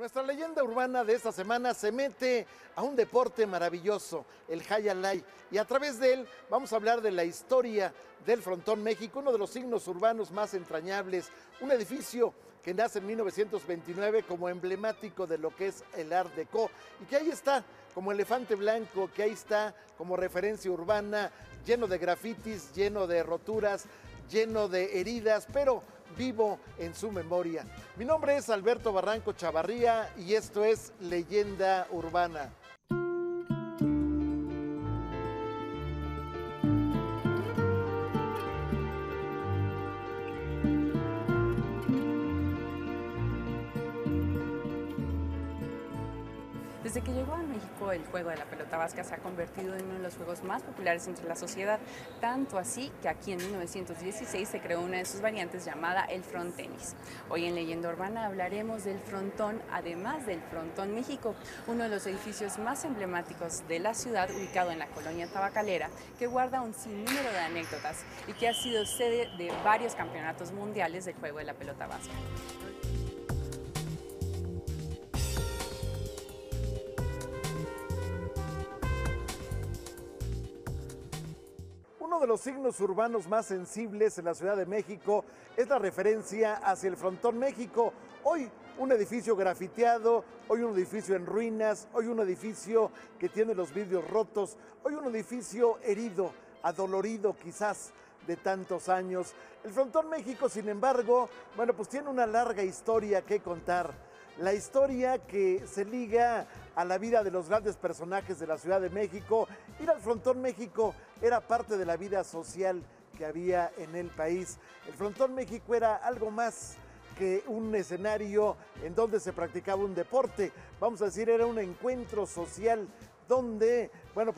Nuestra leyenda urbana de esta semana se mete a un deporte maravilloso, el Jay Alay, y a través de él vamos a hablar de la historia del Frontón México, uno de los signos urbanos más entrañables, un edificio que nace en 1929 como emblemático de lo que es el Art Deco, y que ahí está como elefante blanco, que ahí está como referencia urbana, lleno de grafitis, lleno de roturas, lleno de heridas, pero vivo en su memoria. Mi nombre es Alberto Barranco Chavarría y esto es Leyenda Urbana. Desde que llegó a México, el juego de la pelota vasca se ha convertido en uno de los juegos más populares entre la sociedad, tanto así que aquí en 1916 se creó una de sus variantes llamada el frontenis. Hoy en Leyenda Urbana hablaremos del frontón, además del Frontón México, uno de los edificios más emblemáticos de la ciudad, ubicado en la colonia tabacalera, que guarda un sinnúmero de anécdotas y que ha sido sede de varios campeonatos mundiales del juego de la pelota vasca. Uno de los signos urbanos más sensibles en la Ciudad de México es la referencia hacia el Frontón México. Hoy un edificio grafiteado, hoy un edificio en ruinas, hoy un edificio que tiene los vidrios rotos, hoy un edificio herido, adolorido quizás de tantos años. El Frontón México, sin embargo, pues tiene una larga historia que contar. La historia que se liga a la vida de los grandes personajes de la Ciudad de México. Ir al Frontón México era parte de la vida social que había en el país. El Frontón México era algo más que un escenario en donde se practicaba un deporte. Vamos a decir, era un encuentro social donde,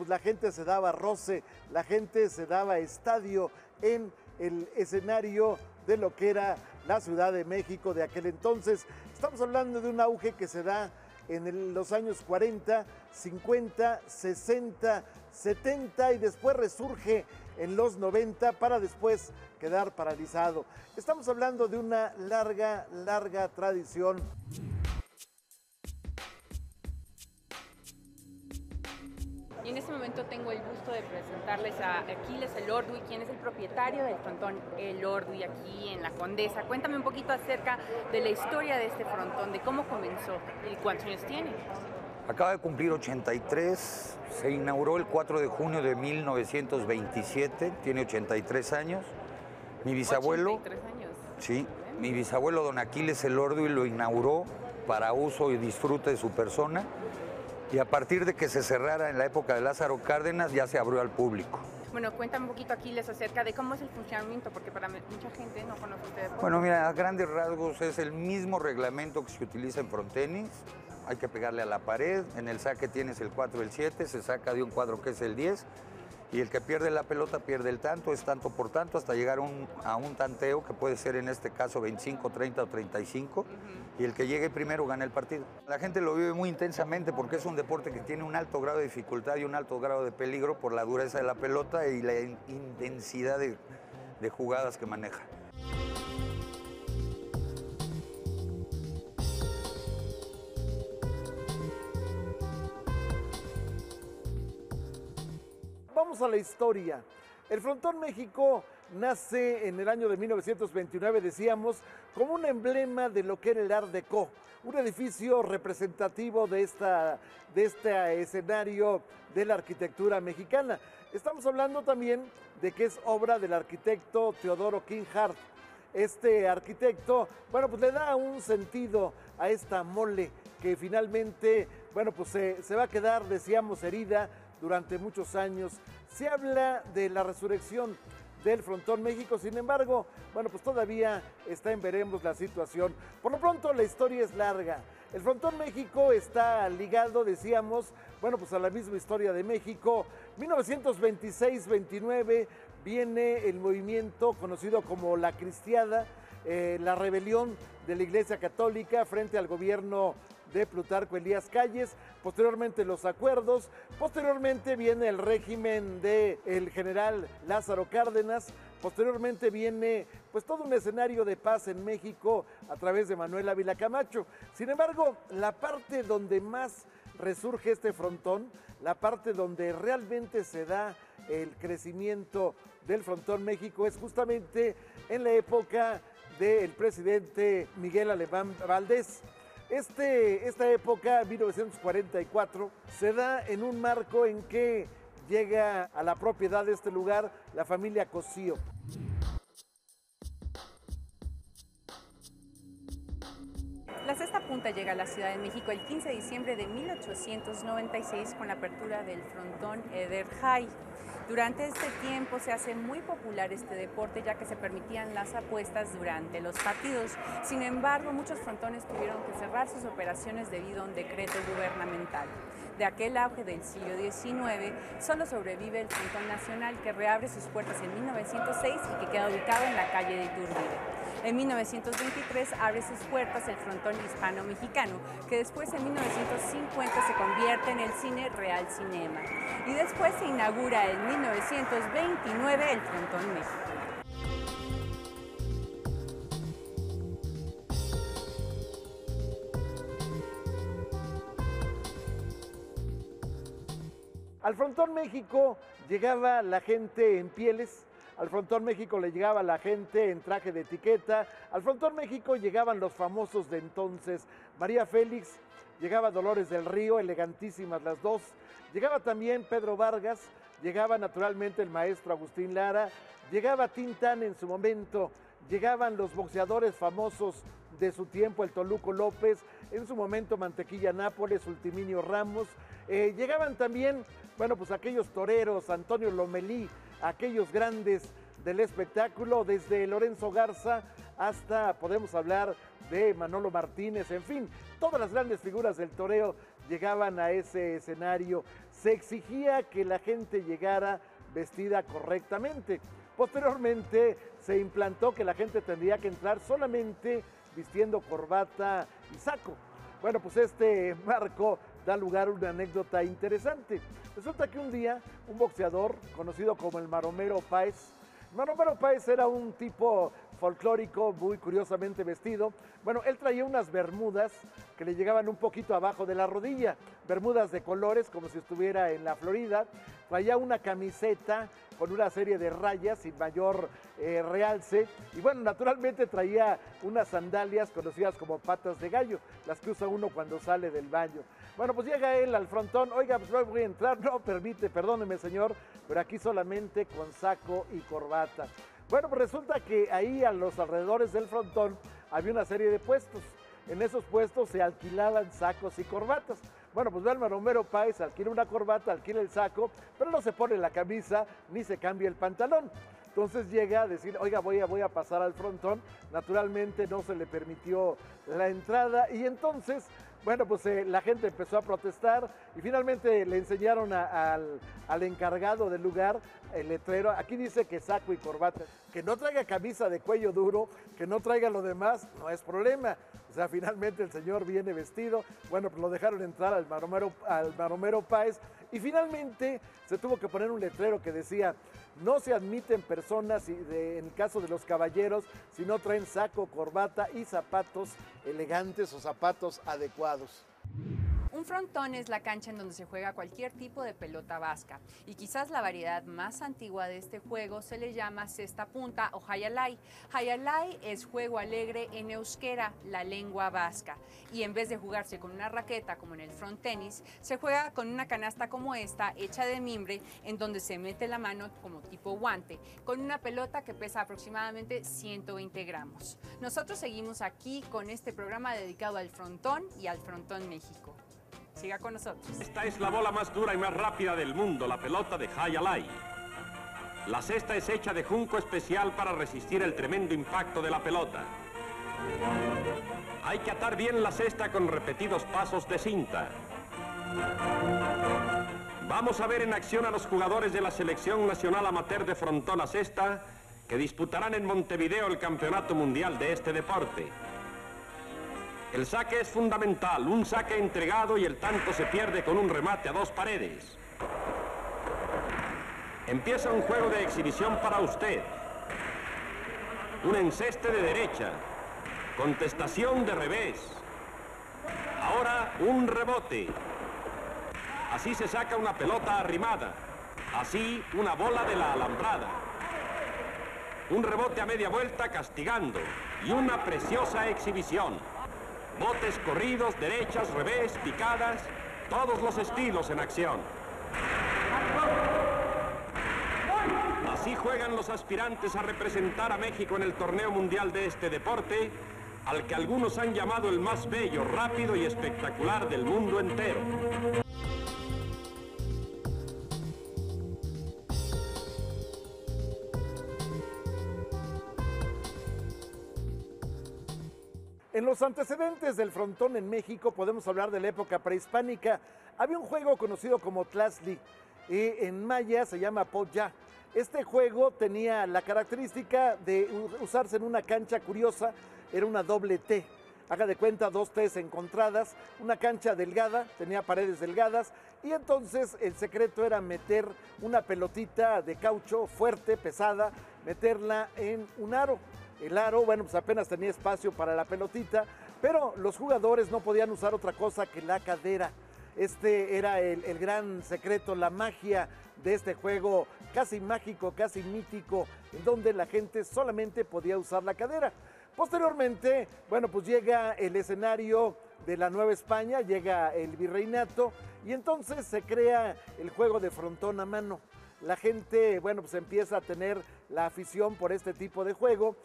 la gente se daba roce, la gente se daba estadio en el escenario de lo que era la Ciudad de México de aquel entonces. Estamos hablando de un auge que se da en los años 40, 50, 60, 70 y después resurge en los 90 para después quedar paralizado. Estamos hablando de una larga tradición. Y en este momento tengo el gusto de presentarles a Aquiles Elorduy, quien es el propietario del frontón Elorduy aquí en La Condesa. Cuéntame un poquito acerca de la historia de este frontón, de cómo comenzó y cuántos años tiene. Acaba de cumplir 83, se inauguró el 4 de junio de 1927, tiene 83 años. Mi bisabuelo, 83 años. Sí, mi bisabuelo don Aquiles Elorduy lo inauguró para uso y disfrute de su persona. Y a partir de que se cerrara en la época de Lázaro Cárdenas, ya se abrió al público. Bueno, cuéntame un poquito, Aquiles, acerca de cómo es el funcionamiento, porque para mucha gente no conoce usted. Bueno, mira, a grandes rasgos es el mismo reglamento que se utiliza en frontenis. Hay que pegarle a la pared, en el saque tienes el 4 y el 7, se saca de un cuadro que es el 10, y el que pierde la pelota pierde el tanto, es tanto por tanto, hasta llegar a un tanteo, que puede ser en este caso 25, 30 o 35, y el que llegue primero gana el partido. La gente lo vive muy intensamente porque es un deporte que tiene un alto grado de dificultad y un alto grado de peligro por la dureza de la pelota y la intensidad de jugadas que maneja. Vamos a la historia. El Frontón México nace en el año de 1929, decíamos, como un emblema de lo que era el Art Deco, un edificio representativo de este escenario de la arquitectura mexicana. Estamos hablando también de que es obra del arquitecto Teodoro King Hart. Este arquitecto, le da un sentido a esta mole que finalmente, se va a quedar, decíamos, herida durante muchos años. Se habla de la resurrección del Frontón México, sin embargo, todavía está en veremos la situación. Por lo pronto la historia es larga. El Frontón México está ligado, decíamos, a la misma historia de México. 1926-29 viene el movimiento conocido como la Cristiada, la rebelión de la Iglesia Católica frente al gobierno de Plutarco Elías Calles, posteriormente los acuerdos, posteriormente viene el régimen del general Lázaro Cárdenas, Posteriormente viene pues todo un escenario de paz en México a través de Manuel Ávila Camacho. Sin embargo, la parte donde más resurge este frontón, la parte donde realmente se da el crecimiento del Frontón México es justamente en la época del presidente Miguel Alemán Valdés. Esta época, 1944, se da en un marco en que llega a la propiedad de este lugar la familia Cosío. La Cesta Punta llega a la Ciudad de México el 15 de diciembre de 1896 con la apertura del frontón Eder Jay. Durante este tiempo se hace muy popular este deporte ya que se permitían las apuestas durante los partidos. Sin embargo, muchos frontones tuvieron que cerrar sus operaciones debido a un decreto gubernamental. De aquel auge del siglo XIX, solo sobrevive el Frontón Nacional que reabre sus puertas en 1906 y que queda ubicado en la calle de Iturbide. En 1923 abre sus puertas el Frontón Hispano-Mexicano, que después en 1950 se convierte en el Cine Real Cinema. Y después se inaugura en 1929 el Frontón México. Al Frontón México llegaba la gente en pieles, al Frontón México le llegaba la gente en traje de etiqueta, al Frontón México llegaban los famosos de entonces, María Félix, llegaba Dolores del Río, elegantísimas las dos, llegaba también Pedro Vargas, llegaba naturalmente el maestro Agustín Lara, llegaba Tintán en su momento, llegaban los boxeadores famosos de su tiempo, el Toluco López, en su momento Mantequilla Nápoles, Ultiminio Ramos, llegaban también, bueno, pues aquellos toreros, Antonio Lomelí, aquellos grandes del espectáculo, desde Lorenzo Garza hasta, podemos hablar de Manolo Martínez, en fin, todas las grandes figuras del toreo llegaban a ese escenario. Se exigía que la gente llegara vestida correctamente. Posteriormente se implantó que la gente tendría que entrar solamente vistiendo corbata y saco. Bueno, pues este marco da lugar a una anécdota interesante. Resulta que un día un boxeador conocido como el Maromero Páez, era un tipo folclórico muy curiosamente vestido. Bueno, él traía unas bermudas que le llegaban un poquito abajo de la rodilla, bermudas de colores como si estuviera en la Florida, traía una camiseta con una serie de rayas sin mayor realce y bueno, naturalmente traía unas sandalias conocidas como patas de gallo, las que usa uno cuando sale del baño. Bueno, pues llega él al frontón, oiga, pues no voy a entrar, no permite, perdóneme señor, pero aquí solamente con saco y corbata. Bueno, pues resulta que ahí a los alrededores del frontón había una serie de puestos. En esos puestos se alquilaban sacos y corbatas. Bueno, pues ve al Maromero Páez, alquila una corbata, alquila el saco, pero no se pone la camisa ni se cambia el pantalón. Entonces llega a decir, oiga, voy a pasar al frontón. Naturalmente no se le permitió la entrada y entonces, bueno, pues la gente empezó a protestar y finalmente le enseñaron al encargado del lugar el letrero. Aquí dice que saco y corbata, que no traiga camisa de cuello duro, que no traiga lo demás, no es problema. O sea, finalmente el señor viene vestido. Bueno, pues lo dejaron entrar al Maromero Páez y finalmente se tuvo que poner un letrero que decía: no se admiten personas, en el caso de los caballeros, si no traen saco, corbata y zapatos elegantes o zapatos adecuados. Un frontón es la cancha en donde se juega cualquier tipo de pelota vasca y quizás la variedad más antigua de este juego se le llama cesta punta o hayalay. Hayalay es juego alegre en euskera, la lengua vasca, y en vez de jugarse con una raqueta como en el front tenis, se juega con una canasta como esta hecha de mimbre en donde se mete la mano como tipo guante con una pelota que pesa aproximadamente 120 gramos. Nosotros seguimos aquí con este programa dedicado al frontón y al Frontón México. Siga con nosotros. Esta es la bola más dura y más rápida del mundo, la pelota de hayalay. La cesta es hecha de junco especial para resistir el tremendo impacto de la pelota. Hay que atar bien la cesta con repetidos pasos de cinta. Vamos a ver en acción a los jugadores de la Selección Nacional Amateur de Frontón a Cesta que disputarán en Montevideo el Campeonato Mundial de este deporte. El saque es fundamental, un saque entregado y el tanto se pierde con un remate a dos paredes. Empieza un juego de exhibición para usted. un enceste de derecha, contestación de revés. Ahora un rebote. Así se saca una pelota arrimada. Así una bola de la alambrada. Un rebote a media vuelta castigando. Y una preciosa exhibición. Botes corridos, derechas, revés, picadas. Todos los estilos en acción. Así juegan los aspirantes a representar a México en el torneo mundial de este deporte, al que algunos han llamado el más bello, rápido y espectacular del mundo entero. En los antecedentes del frontón en México podemos hablar de la época prehispánica. Había un juego conocido como Tlazli, y en maya se llama Poya. Este juego tenía la característica de usarse en una cancha curiosa, era una doble T. Haga de cuenta, dos T's encontradas, una cancha delgada, tenía paredes delgadas, y entonces el secreto era meter una pelotita de caucho fuerte, pesada, meterla en un aro. El aro, bueno, pues apenas tenía espacio para la pelotita, pero los jugadores no podían usar otra cosa que la cadera. Este era el gran secreto, la magia de este juego casi mágico, casi mítico, en donde la gente solamente podía usar la cadera. Posteriormente, bueno, pues llega el escenario de la Nueva España, llega el virreinato y entonces se crea el juego de frontón a mano. La gente, bueno, pues empieza a tener la afición por este tipo de juego.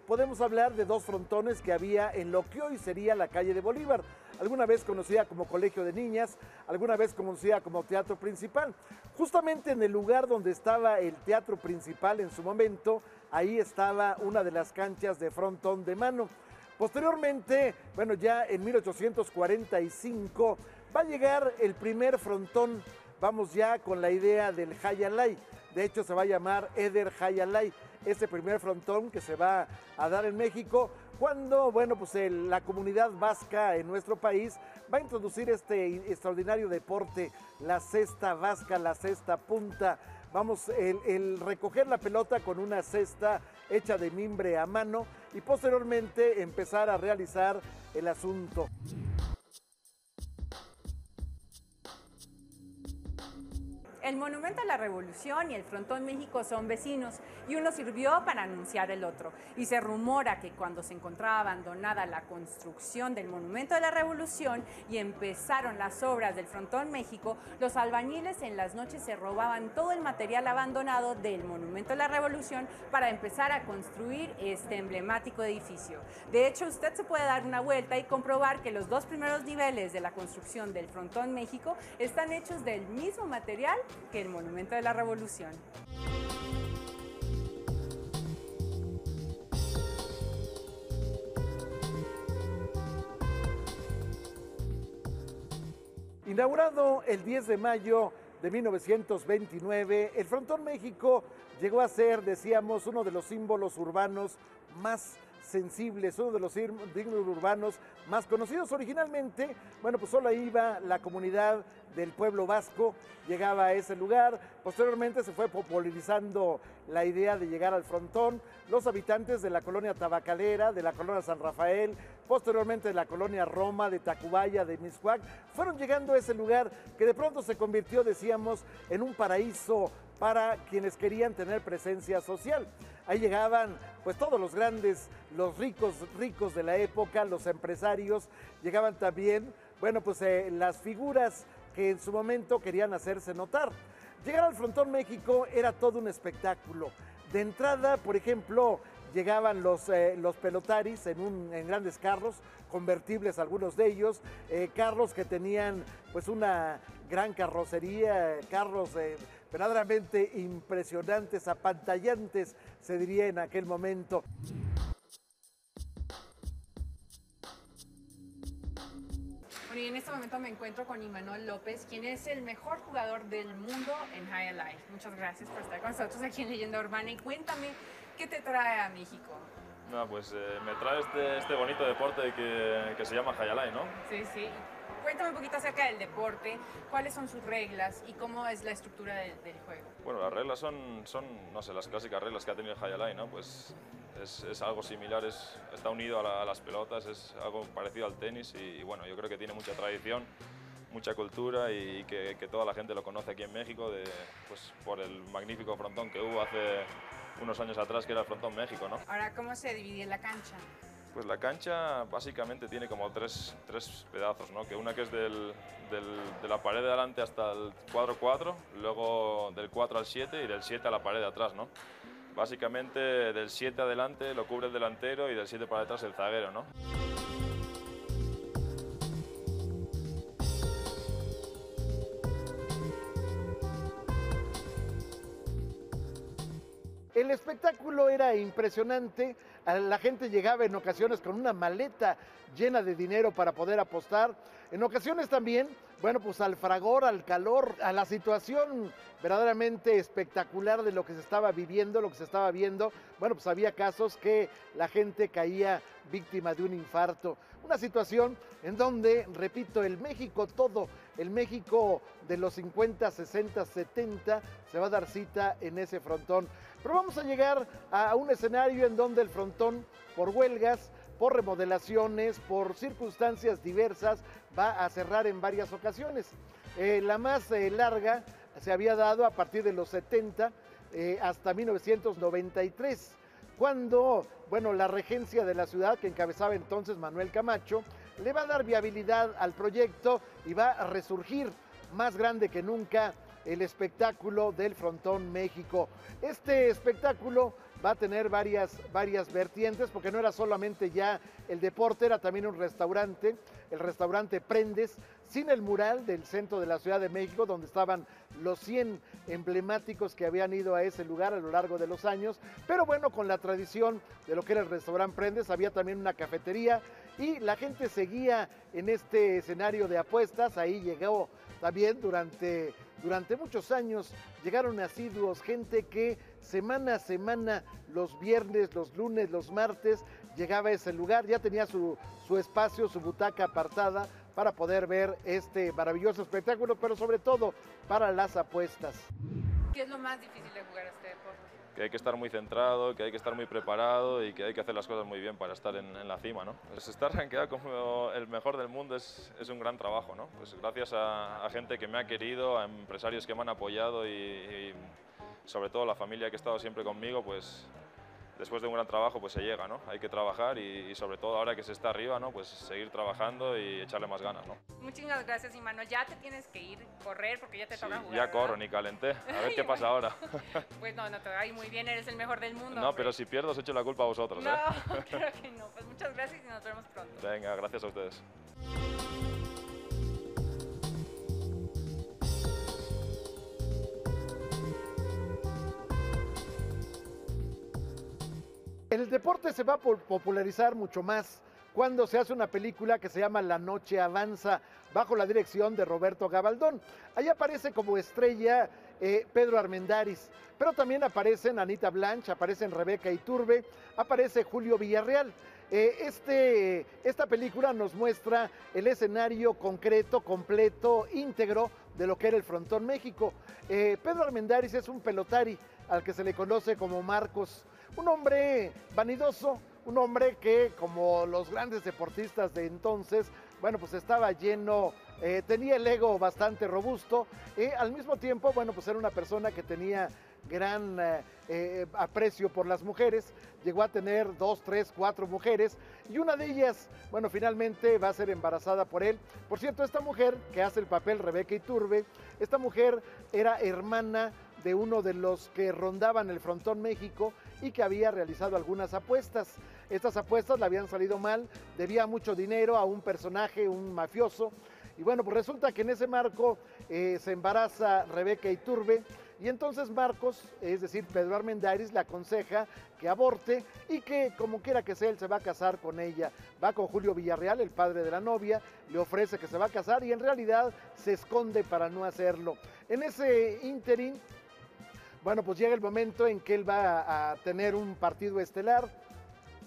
Podemos hablar de dos frontones que había en lo que hoy sería la calle de Bolívar, alguna vez conocida como Colegio de Niñas, alguna vez conocida como Teatro Principal. Justamente en el lugar donde estaba el Teatro Principal en su momento, ahí estaba una de las canchas de frontón de mano. Posteriormente, bueno, ya en 1845 va a llegar el primer frontón. Vamos ya con la idea del Hayalay. De hecho, se va a llamar Eder Hayalay, este primer frontón que se va a dar en México, cuando, bueno, pues la comunidad vasca en nuestro país va a introducir este extraordinario deporte, la cesta vasca, la cesta punta. Vamos, el recoger la pelota con una cesta hecha de mimbre a mano y posteriormente empezar a realizar el asunto. El Monumento a la Revolución y el Frontón México son vecinos y uno sirvió para anunciar el otro. Y se rumora que cuando se encontraba abandonada la construcción del Monumento a la Revolución y empezaron las obras del Frontón México, los albañiles en las noches se robaban todo el material abandonado del Monumento a la Revolución para empezar a construir este emblemático edificio. De hecho, usted se puede dar una vuelta y comprobar que los dos primeros niveles de la construcción del Frontón México están hechos del mismo material que el Monumento de la Revolución. Inaugurado el 10 de mayo de 1929, el Frontón México llegó a ser, decíamos, uno de los símbolos urbanos más sensibles, uno de los símbolos urbanos más conocidos. Originalmente, bueno, pues solo iba la comunidad del pueblo vasco, llegaba a ese lugar. Posteriormente se fue popularizando la idea de llegar al frontón. Los habitantes de la colonia Tabacalera, de la colonia San Rafael, posteriormente de la colonia Roma, de Tacubaya, de Mixcoac, fueron llegando a ese lugar que de pronto se convirtió, decíamos, en un paraíso para quienes querían tener presencia social. Ahí llegaban pues todos los grandes, los ricos de la época, los empresarios, llegaban también, bueno, pues las figuras que en su momento querían hacerse notar. Llegar al Frontón México era todo un espectáculo. De entrada, por ejemplo, llegaban los pelotaris en grandes carros, convertibles algunos de ellos, carros que tenían pues una gran carrocería, carros verdaderamente impresionantes, apantallantes, se diría en aquel momento. Bueno, y en este momento me encuentro con Imanol López, quien es el mejor jugador del mundo en High Life. Muchas gracias por estar con nosotros aquí en Leyenda Urbana y cuéntame, ¿qué te trae a México? No, pues me trae este bonito deporte que se llama Hayalay, ¿no? Sí, sí. Cuéntame un poquito acerca del deporte, cuáles son sus reglas y cómo es la estructura del juego. Bueno, las reglas son, no sé, las clásicas reglas que ha tenido el Hayalay, ¿no? Pues es algo similar, está unido a las pelotas, es algo parecido al tenis y bueno, yo creo que tiene mucha tradición, mucha cultura y que toda la gente lo conoce aquí en México pues, por el magnífico frontón que hubo hace unos años atrás, que era el Frontón México, ¿no? Ahora, ¿cómo se divide la cancha? Pues la cancha básicamente tiene como tres pedazos, ¿no? Que una que es de la pared de adelante hasta el cuadro 4, luego del 4 al 7 y del 7 a la pared de atrás, ¿no? Básicamente del 7 adelante lo cubre el delantero y del 7 para detrás el zaguero, ¿no? El espectáculo era impresionante, la gente llegaba en ocasiones con una maleta llena de dinero para poder apostar, en ocasiones también, bueno, pues al fragor, al calor, a la situación verdaderamente espectacular de lo que se estaba viviendo, lo que se estaba viendo, bueno, pues había casos que la gente caía víctima de un infarto, una situación en donde, repito, el México todo, el México de los 50, 60, 70 se va a dar cita en ese frontón. Pero vamos a llegar a un escenario en donde el frontón, por huelgas, por remodelaciones, por circunstancias diversas, va a cerrar en varias ocasiones. La más larga se había dado a partir de los 70 hasta 1993, cuando, bueno, la regencia de la ciudad, que encabezaba entonces Manuel Camacho, le va a dar viabilidad al proyecto y va a resurgir más grande que nunca el espectáculo del Frontón México. Este espectáculo va a tener varias vertientes, porque no era solamente ya el deporte, era también un restaurante, el restaurante Prendes, sin el mural del centro de la Ciudad de México, donde estaban los 100 emblemáticos que habían ido a ese lugar a lo largo de los años, pero bueno, con la tradición de lo que era el restaurante Prendes, había también una cafetería y la gente seguía en este escenario de apuestas. Ahí llegó también durante muchos años, llegaron asiduos, gente que semana a semana, los viernes, los lunes, los martes, llegaba a ese lugar, ya tenía su espacio, su butaca apartada para poder ver este maravilloso espectáculo, pero sobre todo para las apuestas. ¿Qué es lo más difícil de jugar este deporte? Que hay que estar muy centrado, que hay que estar muy preparado y que hay que hacer las cosas muy bien para estar en la cima, ¿no? Pues estar rankeado como el mejor del mundo es un gran trabajo, ¿no? Pues gracias a gente que me ha querido, a empresarios que me han apoyado y sobre todo la familia que ha estado siempre conmigo, pues después de un gran trabajo pues se llega, ¿no? Hay que trabajar y sobre todo ahora que se está arriba, ¿no? Pues seguir trabajando y echarle más ganas, ¿no? Muchísimas gracias, Imanol. Ya te tienes que ir, correr, porque ya te toca jugar. Ya corro, ¿verdad? ni calenté. A ver qué pasa ahora. Pues no, te va a ir muy bien, eres el mejor del mundo. No, hombre. pero si pierdo os echo la culpa a vosotros, No, ¿eh? creo que no. Pues muchas gracias y nos vemos pronto. Venga, gracias a ustedes. El deporte se va a popularizar mucho más cuando se hace una película que se llama La Noche Avanza, bajo la dirección de Roberto Gabaldón. Ahí aparece como estrella Pedro Armendáriz, pero también aparecen Anita Blanch, aparecen Rebeca Iturbe, aparece Julio Villarreal. Esta película nos muestra el escenario concreto, completo, íntegro de lo que era el Frontón México. Pedro Armendáriz es un pelotari al que se le conoce como Marcos, un hombre vanidoso, un hombre que, como los grandes deportistas de entonces, bueno, pues estaba lleno, tenía el ego bastante robusto, al mismo tiempo, bueno, pues era una persona que tenía gran aprecio por las mujeres, llegó a tener 2, 3, 4 mujeres y una de ellas, bueno, finalmente va a ser embarazada por él. Por cierto, esta mujer que hace el papel, Rebeca Iturbe, esta mujer era hermana de uno de los que rondaban el Frontón México y que había realizado algunas apuestas. Estas apuestas le habían salido mal, debía mucho dinero a un personaje, un mafioso, y bueno, pues resulta que en ese marco se embaraza Rebeca Iturbe, y entonces Marcos, es decir, Pedro Armendáriz, le aconseja que aborte y que, como quiera que sea, él se va a casar con ella. Va con Julio Villarreal, el padre de la novia, le ofrece que se va a casar y en realidad se esconde para no hacerlo. En ese ínterin, bueno, pues llega el momento en que él va a tener un partido estelar.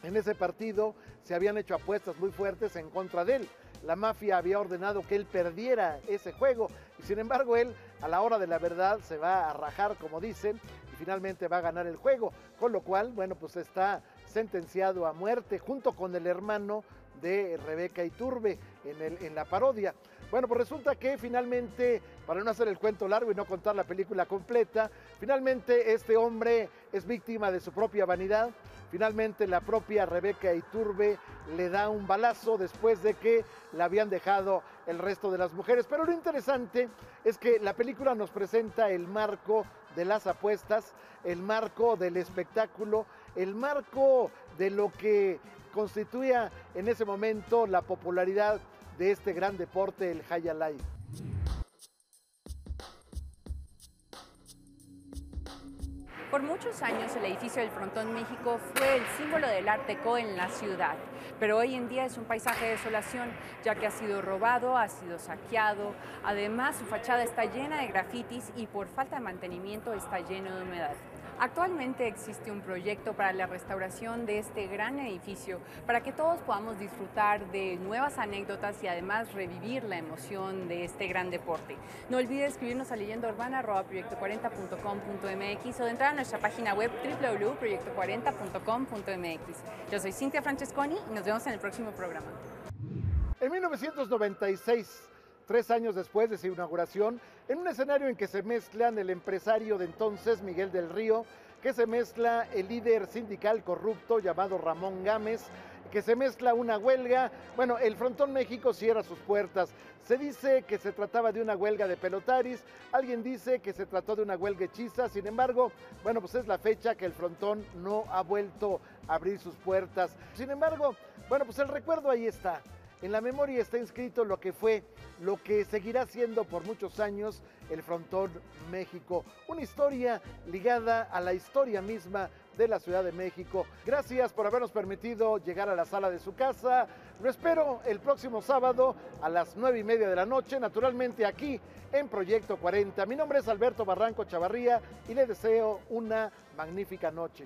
En ese partido se habían hecho apuestas muy fuertes en contra de él. La mafia había ordenado que él perdiera ese juego y sin embargo él, a la hora de la verdad, se va a rajar, como dicen, y finalmente va a ganar el juego. Con lo cual, bueno, pues está sentenciado a muerte junto con el hermano de Rebeca Iturbe en la parodia. Bueno, pues resulta que finalmente, para no hacer el cuento largo y no contar la película completa, finalmente este hombre es víctima de su propia vanidad. Finalmente la propia Rebeca Iturbe le da un balazo después de que la habían dejado el resto de las mujeres. Pero lo interesante es que la película nos presenta el marco de las apuestas, el marco del espectáculo, el marco de lo que constituía en ese momento la popularidad de este gran deporte, el Jay Alay. Por muchos años el edificio del Frontón México fue el símbolo del Art Deco en la ciudad, pero hoy en día es un paisaje de desolación, ya que ha sido robado, ha sido saqueado, además su fachada está llena de grafitis y por falta de mantenimiento está lleno de humedad. Actualmente existe un proyecto para la restauración de este gran edificio para que todos podamos disfrutar de nuevas anécdotas y además revivir la emoción de este gran deporte. No olvides escribirnos a leyendaurbana@proyecto40.com.mx o de entrar a nuestra página web www.proyecto40.com.mx. Yo soy Cintia Francesconi y nos vemos en el próximo programa. En 1996, 3 años después de su inauguración, en un escenario en que se mezclan el empresario de entonces, Miguel del Río, que se mezcla el líder sindical corrupto llamado Ramón Gámez, que se mezcla una huelga. Bueno, el Frontón México cierra sus puertas. Se dice que se trataba de una huelga de pelotaris, alguien dice que se trató de una huelga hechiza. Sin embargo, bueno, pues es la fecha que el Frontón no ha vuelto a abrir sus puertas. Sin embargo, bueno, pues el recuerdo ahí está. En la memoria está inscrito lo que fue, lo que seguirá siendo por muchos años el Frontón México. Una historia ligada a la historia misma de la Ciudad de México. Gracias por habernos permitido llegar a la sala de su casa. Lo espero el próximo sábado a las 9:30 de la noche, naturalmente aquí en Proyecto 40. Mi nombre es Alberto Barranco Chavarría y le deseo una magnífica noche.